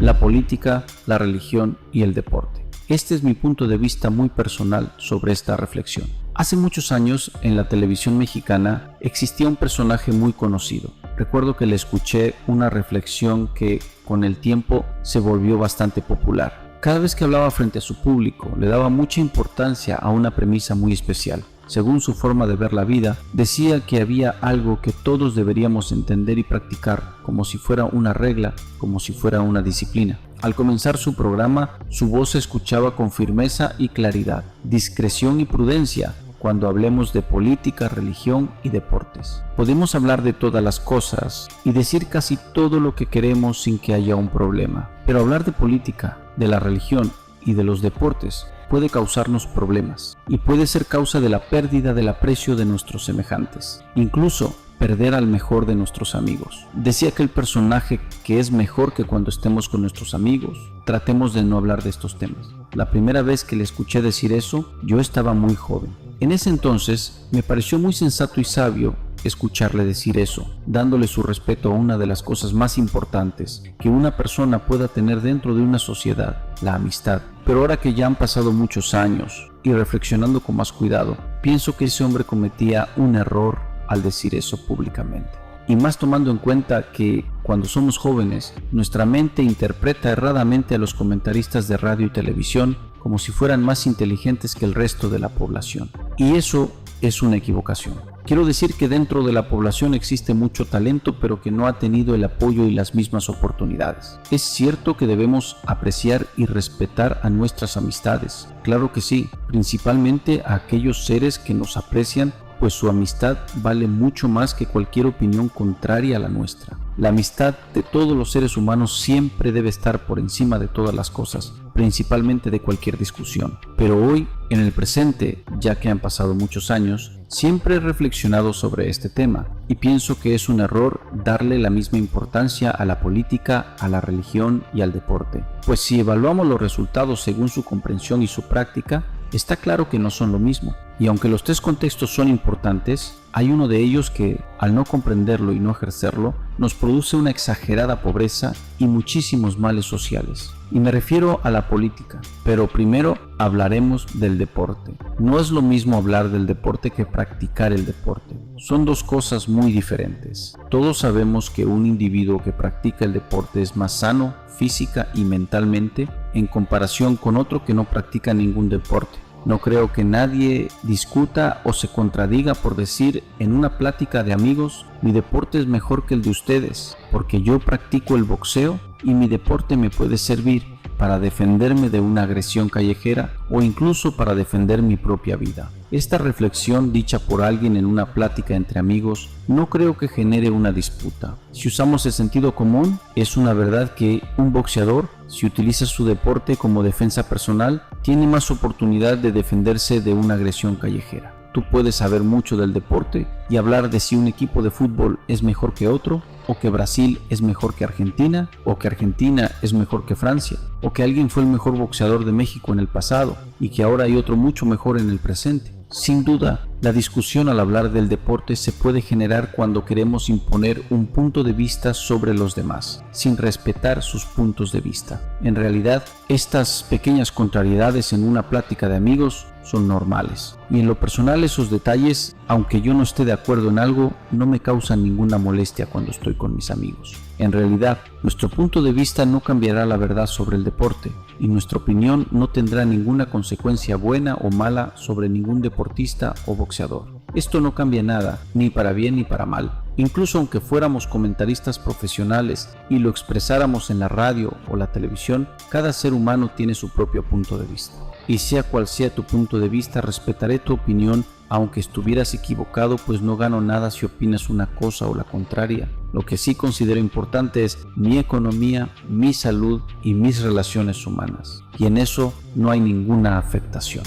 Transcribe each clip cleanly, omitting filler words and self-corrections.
la política, la religión y el deporte. Este es mi punto de vista muy personal sobre esta reflexión. Hace muchos años, en la televisión mexicana, existía un personaje muy conocido. Recuerdo que le escuché una reflexión que, con el tiempo, se volvió bastante popular. Cada vez que hablaba frente a su público, le daba mucha importancia a una premisa muy especial. Según su forma de ver la vida, decía que había algo que todos deberíamos entender y practicar, como si fuera una regla, como si fuera una disciplina. Al comenzar su programa, su voz se escuchaba con firmeza y claridad, discreción y prudencia. Cuando hablemos de política, religión y deportes, podemos hablar de todas las cosas y decir casi todo lo que queremos sin que haya un problema. Pero hablar de política, de la religión y de los deportes puede causarnos problemas y puede ser causa de la pérdida del aprecio de nuestros semejantes, incluso perder al mejor de nuestros amigos. Decía aquel personaje que es mejor que cuando estemos con nuestros amigos, tratemos de no hablar de estos temas. La primera vez que le escuché decir eso, yo estaba muy joven. En ese entonces me pareció muy sensato y sabio escucharle decir eso, dándole su respeto a una de las cosas más importantes que una persona pueda tener dentro de una sociedad, la amistad. Pero ahora que ya han pasado muchos años y reflexionando con más cuidado, pienso que ese hombre cometía un error al decir eso públicamente. Y más tomando en cuenta que cuando somos jóvenes, nuestra mente interpreta erradamente a los comentaristas de radio y televisión como si fueran más inteligentes que el resto de la población. Y eso es una equivocación. Quiero decir que dentro de la población existe mucho talento, pero que no ha tenido el apoyo y las mismas oportunidades. Es cierto que debemos apreciar y respetar a nuestras amistades. Claro que sí, principalmente a aquellos seres que nos aprecian, pues su amistad vale mucho más que cualquier opinión contraria a la nuestra. La amistad de todos los seres humanos siempre debe estar por encima de todas las cosas, principalmente de cualquier discusión. Pero hoy, en el presente, ya que han pasado muchos años, siempre he reflexionado sobre este tema y pienso que es un error darle la misma importancia a la política, a la religión y al deporte. Pues si evaluamos los resultados según su comprensión y su práctica, está claro que no son lo mismo. Y aunque los tres contextos son importantes, hay uno de ellos que, al no comprenderlo y no ejercerlo, nos produce una exagerada pobreza y muchísimos males sociales. Y me refiero a la política, pero primero hablaremos del deporte. No es lo mismo hablar del deporte que practicar el deporte. Son dos cosas muy diferentes. Todos sabemos que un individuo que practica el deporte es más sano física y mentalmente en comparación con otro que no practica ningún deporte. No creo que nadie discuta o se contradiga por decir en una plática de amigos: mi deporte es mejor que el de ustedes, porque yo practico el boxeo y mi deporte me puede servir para defenderme de una agresión callejera o incluso para defender mi propia vida. Esta reflexión dicha por alguien en una plática entre amigos no creo que genere una disputa. Si usamos el sentido común, es una verdad que un boxeador, si utiliza su deporte como defensa personal, tiene más oportunidad de defenderse de una agresión callejera. Tú puedes saber mucho del deporte y hablar de si un equipo de fútbol es mejor que otro, o que Brasil es mejor que Argentina, o que Argentina es mejor que Francia, o que alguien fue el mejor boxeador de México en el pasado y que ahora hay otro mucho mejor en el presente. Sin duda, la discusión al hablar del deporte se puede generar cuando queremos imponer un punto de vista sobre los demás, sin respetar sus puntos de vista. En realidad, estas pequeñas contrariedades en una plática de amigos son normales. Y en lo personal, esos detalles, aunque yo no esté de acuerdo en algo, no me causan ninguna molestia cuando estoy con mis amigos. En realidad, nuestro punto de vista no cambiará la verdad sobre el deporte, y nuestra opinión no tendrá ninguna consecuencia buena o mala sobre ningún deportista o boxeador. Esto no cambia nada, ni para bien ni para mal. Incluso aunque fuéramos comentaristas profesionales y lo expresáramos en la radio o la televisión, cada ser humano tiene su propio punto de vista. Y sea cual sea tu punto de vista, respetaré tu opinión, aunque estuvieras equivocado, pues no gano nada si opinas una cosa o la contraria. Lo que sí considero importante es mi economía, mi salud y mis relaciones humanas. Y en eso no hay ninguna afectación.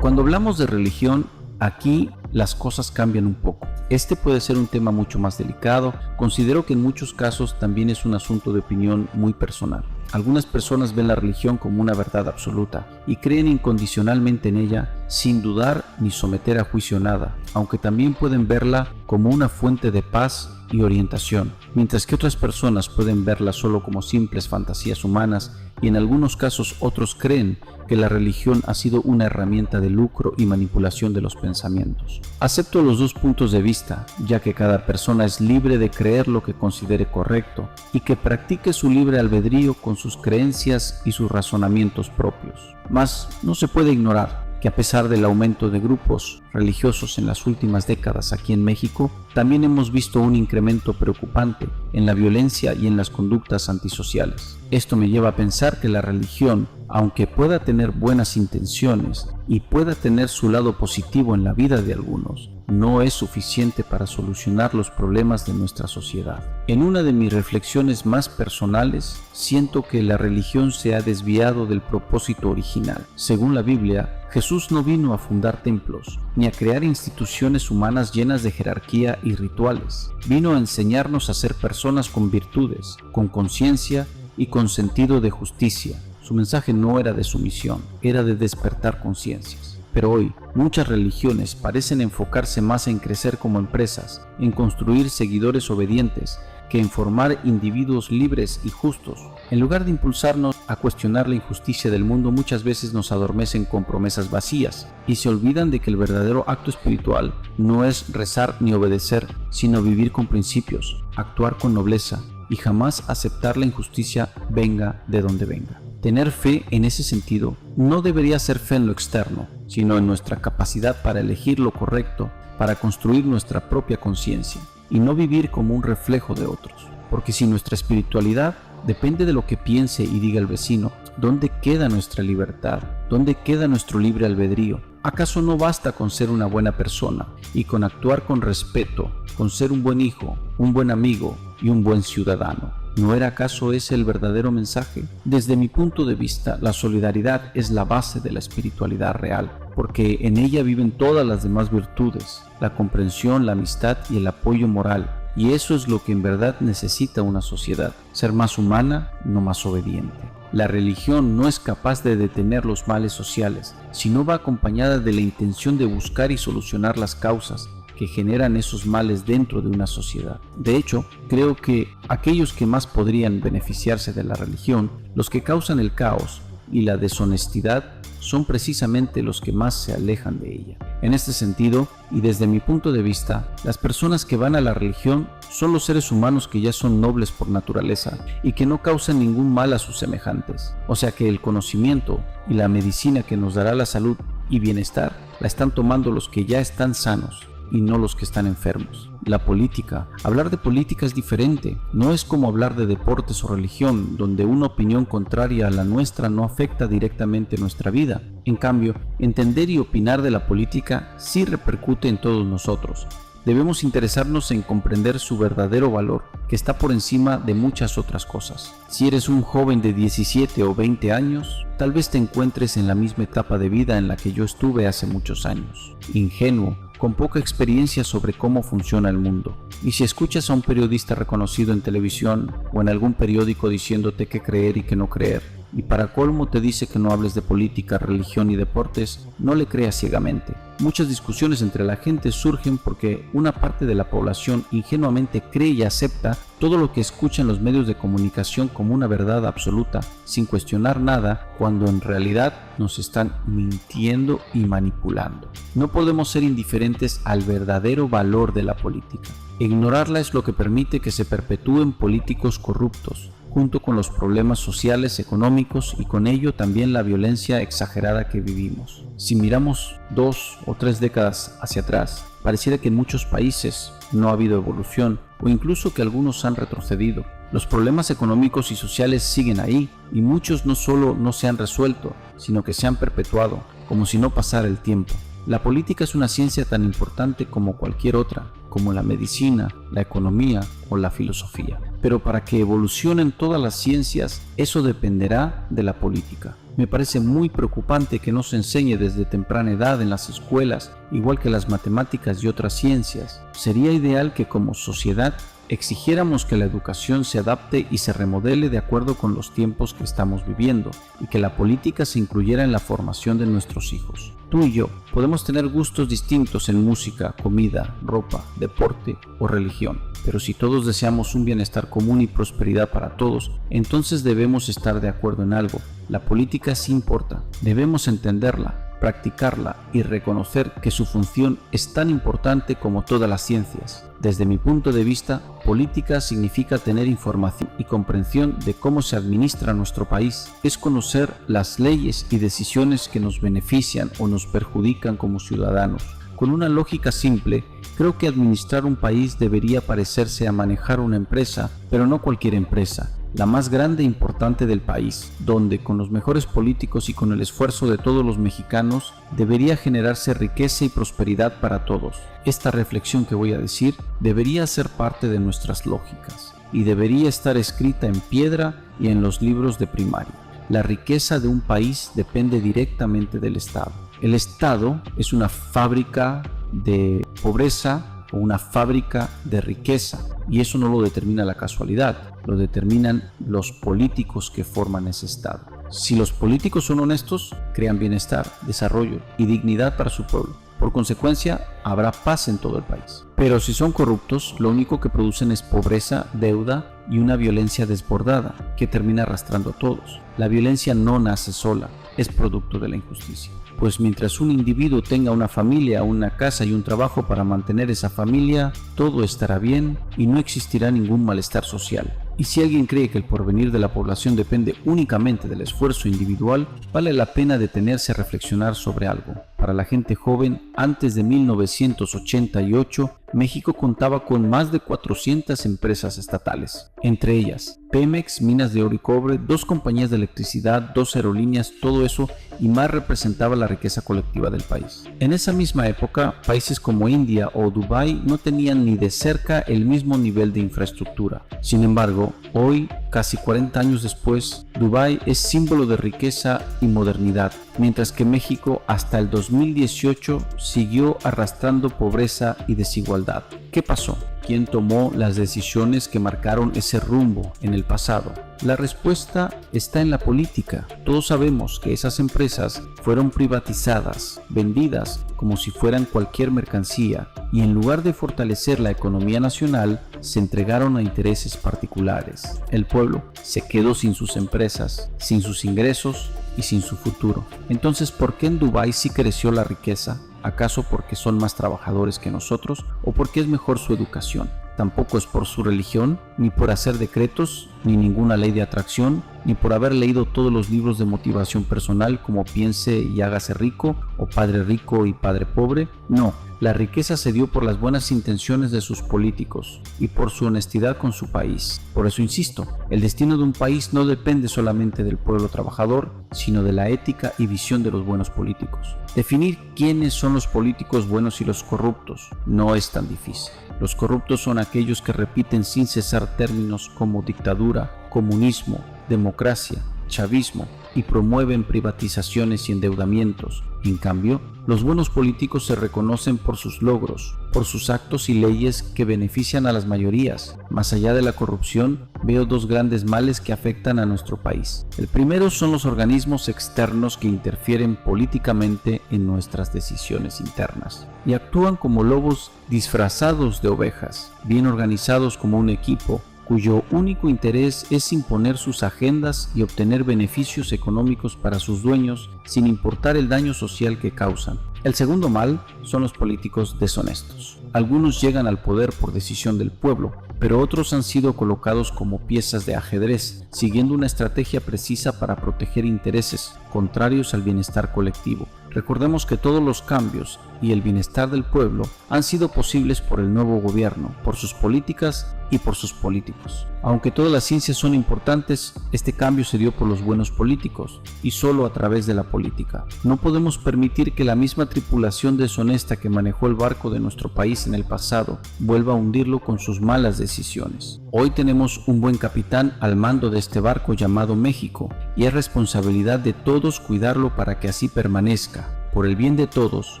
Cuando hablamos de religión, aquí las cosas cambian un poco. Este puede ser un tema mucho más delicado. Considero que en muchos casos también es un asunto de opinión muy personal. Algunas personas ven la religión como una verdad absoluta y creen incondicionalmente en ella, sin dudar ni someter a juicio nada, aunque también pueden verla como una fuente de paz y orientación, mientras que otras personas pueden verla solo como simples fantasías humanas, y en algunos casos otros creen que la religión ha sido una herramienta de lucro y manipulación de los pensamientos. Acepto los dos puntos de vista, ya que cada persona es libre de creer lo que considere correcto y que practique su libre albedrío con sus creencias y sus razonamientos propios. Mas no se puede ignorar que a pesar del aumento de grupos religiosos en las últimas décadas aquí en México, también hemos visto un incremento preocupante en la violencia y en las conductas antisociales. Esto me lleva a pensar que la religión, aunque pueda tener buenas intenciones y pueda tener su lado positivo en la vida de algunos, no es suficiente para solucionar los problemas de nuestra sociedad. En una de mis reflexiones más personales, siento que la religión se ha desviado del propósito original. Según la Biblia, Jesús no vino a fundar templos, ni a crear instituciones humanas llenas de jerarquía y rituales. Vino a enseñarnos a ser personas con virtudes, con conciencia y con sentido de justicia. Su mensaje no era de sumisión, era de despertar conciencias. Pero hoy, muchas religiones parecen enfocarse más en crecer como empresas, en construir seguidores obedientes, que en formar individuos libres y justos. En lugar de impulsarnos a cuestionar la injusticia del mundo, muchas veces nos adormecen con promesas vacías y se olvidan de que el verdadero acto espiritual no es rezar ni obedecer, sino vivir con principios, actuar con nobleza y jamás aceptar la injusticia venga de donde venga. Tener fe en ese sentido no debería ser fe en lo externo, sino en nuestra capacidad para elegir lo correcto, para construir nuestra propia conciencia y no vivir como un reflejo de otros. Porque si nuestra espiritualidad depende de lo que piense y diga el vecino, ¿dónde queda nuestra libertad? ¿Dónde queda nuestro libre albedrío? ¿Acaso no basta con ser una buena persona y con actuar con respeto, con ser un buen hijo, un buen amigo y un buen ciudadano? ¿No era acaso ese el verdadero mensaje? Desde mi punto de vista, la solidaridad es la base de la espiritualidad real, porque en ella viven todas las demás virtudes, la comprensión, la amistad y el apoyo moral. Y eso es lo que en verdad necesita una sociedad, ser más humana, no más obediente. La religión no es capaz de detener los males sociales, sino va acompañada de la intención de buscar y solucionar las causas que generan esos males dentro de una sociedad. De hecho, creo que aquellos que más podrían beneficiarse de la religión, los que causan el caos y la deshonestidad, son precisamente los que más se alejan de ella. En este sentido, y desde mi punto de vista, las personas que van a la religión son los seres humanos que ya son nobles por naturaleza y que no causan ningún mal a sus semejantes. O sea que el conocimiento y la medicina que nos dará la salud y bienestar la están tomando los que ya están sanos y no los que están enfermos. La política. Hablar de política es diferente. No es como hablar de deportes o religión, donde una opinión contraria a la nuestra no afecta directamente nuestra vida. En cambio, entender y opinar de la política sí repercute en todos nosotros. Debemos interesarnos en comprender su verdadero valor, que está por encima de muchas otras cosas. Si eres un joven de 17 o 20 años, tal vez te encuentres en la misma etapa de vida en la que yo estuve hace muchos años. Ingenuo, con poca experiencia sobre cómo funciona el mundo. Y si escuchas a un periodista reconocido en televisión o en algún periódico diciéndote qué creer y qué no creer, y para colmo te dice que no hables de política, religión y deportes, no le creas ciegamente. Muchas discusiones entre la gente surgen porque una parte de la población ingenuamente cree y acepta todo lo que escucha en los medios de comunicación como una verdad absoluta, sin cuestionar nada, cuando en realidad nos están mintiendo y manipulando. No podemos ser indiferentes al verdadero valor de la política. Ignorarla es lo que permite que se perpetúen políticos corruptos, junto con los problemas sociales, económicos y con ello también la violencia exagerada que vivimos. Si miramos 2 o 3 décadas hacia atrás, pareciera que en muchos países no ha habido evolución o incluso que algunos han retrocedido. Los problemas económicos y sociales siguen ahí y muchos no solo no se han resuelto, sino que se han perpetuado, como si no pasara el tiempo. La política es una ciencia tan importante como cualquier otra, como la medicina, la economía o la filosofía. Pero para que evolucionen todas las ciencias, eso dependerá de la política. Me parece muy preocupante que no se enseñe desde temprana edad en las escuelas, igual que las matemáticas y otras ciencias. Sería ideal que como sociedad exigiéramos que la educación se adapte y se remodele de acuerdo con los tiempos que estamos viviendo y que la política se incluyera en la formación de nuestros hijos. Tú y yo podemos tener gustos distintos en música, comida, ropa, deporte o religión, pero si todos deseamos un bienestar común y prosperidad para todos, entonces debemos estar de acuerdo en algo. La política sí importa, debemos entenderla, practicarla y reconocer que su función es tan importante como todas las ciencias. Desde mi punto de vista, política significa tener información y comprensión de cómo se administra nuestro país. Es conocer las leyes y decisiones que nos benefician o nos perjudican como ciudadanos. Con una lógica simple, creo que administrar un país debería parecerse a manejar una empresa, pero no cualquier empresa, la más grande e importante del país, donde con los mejores políticos y con el esfuerzo de todos los mexicanos debería generarse riqueza y prosperidad para todos. Esta reflexión que voy a decir debería ser parte de nuestras lógicas y debería estar escrita en piedra y en los libros de primaria. La riqueza de un país depende directamente del Estado. El Estado es una fábrica de pobreza o una fábrica de riqueza, y eso no lo determina la casualidad, lo determinan los políticos que forman ese Estado. Si los políticos son honestos, crean bienestar, desarrollo y dignidad para su pueblo. Por consecuencia, habrá paz en todo el país. Pero si son corruptos, lo único que producen es pobreza, deuda y una violencia desbordada que termina arrastrando a todos. La violencia no nace sola, es producto de la injusticia. Pues mientras un individuo tenga una familia, una casa y un trabajo para mantener esa familia, todo estará bien y no existirá ningún malestar social. Y si alguien cree que el porvenir de la población depende únicamente del esfuerzo individual, vale la pena detenerse a reflexionar sobre algo. Para la gente joven, antes de 1988, México contaba con más de 400 empresas estatales, entre ellas Pemex, Minas de Oro y Cobre, 2 compañías de electricidad, 2 aerolíneas, todo eso y más representaba la riqueza colectiva del país. En esa misma época, países como India o Dubái no tenían ni de cerca el mismo nivel de infraestructura. Sin embargo, hoy, casi 40 años después, Dubái es símbolo de riqueza y modernidad, mientras que México hasta el 2018 siguió arrastrando pobreza y desigualdad. ¿Qué pasó? ¿Quién tomó las decisiones que marcaron ese rumbo en el pasado? La respuesta está en la política. Todos sabemos que esas empresas fueron privatizadas, vendidas como si fueran cualquier mercancía, y en lugar de fortalecer la economía nacional, se entregaron a intereses particulares. El pueblo se quedó sin sus empresas, sin sus ingresos y sin su futuro. Entonces, ¿por qué en Dubái sí creció la riqueza? ¿Acaso porque son más trabajadores que nosotros o porque es mejor su educación? Tampoco es por su religión, ni por hacer decretos, ni ninguna ley de atracción, ni por haber leído todos los libros de motivación personal como Piense y hágase rico o Padre rico y Padre pobre. No, la riqueza se dio por las buenas intenciones de sus políticos y por su honestidad con su país. Por eso insisto, el destino de un país no depende solamente del pueblo trabajador, sino de la ética y visión de los buenos políticos. Definir quiénes son los políticos buenos y los corruptos no es tan difícil. Los corruptos son aquellos que repiten sin cesar términos como dictadura, comunismo, democracia, chavismo y promueven privatizaciones y endeudamientos. En cambio, los buenos políticos se reconocen por sus logros, por sus actos y leyes que benefician a las mayorías. Más allá de la corrupción, veo 2 grandes males que afectan a nuestro país. El primero son los organismos externos que interfieren políticamente en nuestras decisiones internas y actúan como lobos disfrazados de ovejas, bien organizados como un equipo, cuyo único interés es imponer sus agendas y obtener beneficios económicos para sus dueños sin importar el daño social que causan. El segundo mal son los políticos deshonestos. Algunos llegan al poder por decisión del pueblo, pero otros han sido colocados como piezas de ajedrez, siguiendo una estrategia precisa para proteger intereses contrarios al bienestar colectivo. Recordemos que todos los cambios y el bienestar del pueblo han sido posibles por el nuevo gobierno, por sus políticas y por sus políticos. Aunque todas las ciencias son importantes, este cambio se dio por los buenos políticos y solo a través de la política. No podemos permitir que la misma tripulación deshonesta que manejó el barco de nuestro país en el pasado vuelva a hundirlo con sus malas decisiones. Hoy tenemos un buen capitán al mando de este barco llamado México y es responsabilidad de todos cuidarlo para que así permanezca. Por el bien de todos,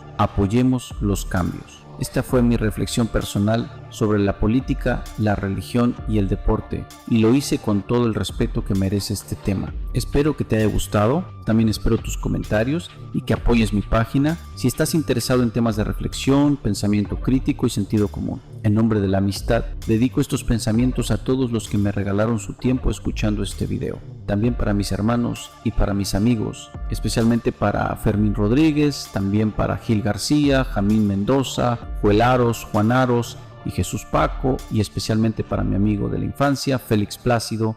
apoyemos los cambios. Esta fue mi reflexión personal sobre la política, la religión y el deporte, y lo hice con todo el respeto que merece este tema. Espero que te haya gustado, también espero tus comentarios y que apoyes mi página si estás interesado en temas de reflexión, pensamiento crítico y sentido común. En nombre de la amistad, dedico estos pensamientos a todos los que me regalaron su tiempo escuchando este video. También para mis hermanos y para mis amigos, especialmente para Fermín Rodríguez, también para Gil García, Jamín Mendoza, Joel Aros, Juan Aros y Jesús Paco, y especialmente para mi amigo de la infancia, Félix Plácido,